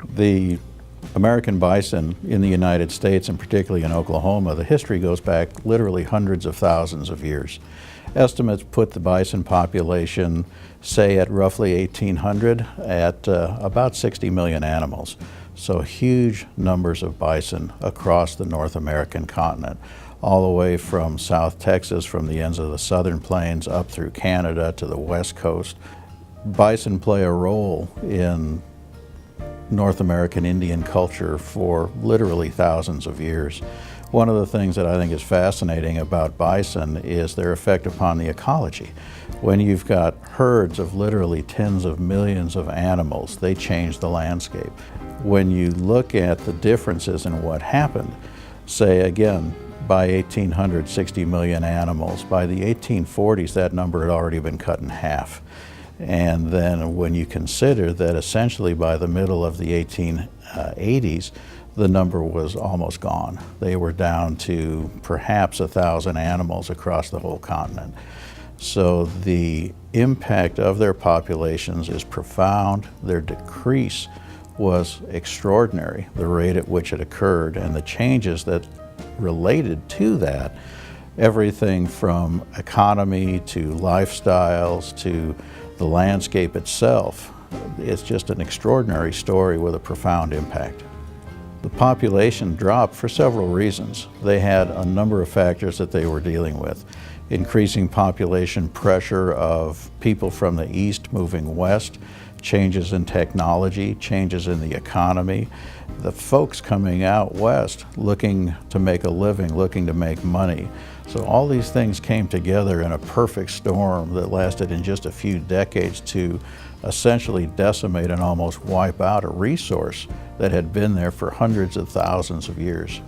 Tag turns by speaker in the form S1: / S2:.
S1: The American bison in the United States, and particularly in Oklahoma, the history goes back literally hundreds of thousands of years. Estimates put the bison population, say at roughly 1800, at about 60 million animals. So huge numbers of bison across the North American continent, all the way from South Texas, from the ends of the southern plains up through Canada to the west coast. Bison play a role in North American Indian culture for literally thousands of years. One of the things that I think is fascinating about bison is their effect upon the ecology. When you've got herds of literally tens of millions of animals, they change the landscape. When you look at the differences in what happened, say again, by 1800, 60 million animals. By the 1840s, that number had already been cut in half. And then when you consider that essentially by the middle of the 1880s, the number was almost gone. They were down to perhaps 1,000 animals across the whole continent. So the impact of their populations is profound. Their decrease was extraordinary, the rate at which it occurred, and the changes that related to that, everything from economy to lifestyles to the landscape itself. It's just an extraordinary story with a profound impact. The population dropped for several reasons. They had a number of factors that they were dealing with. Increasing population pressure of people from the east moving west, changes in technology, changes in the economy, the folks coming out west looking to make a living, looking to make money. So all these things came together in a perfect storm that lasted in just a few decades to essentially decimate and almost wipe out a resource that had been there for hundreds of thousands of years.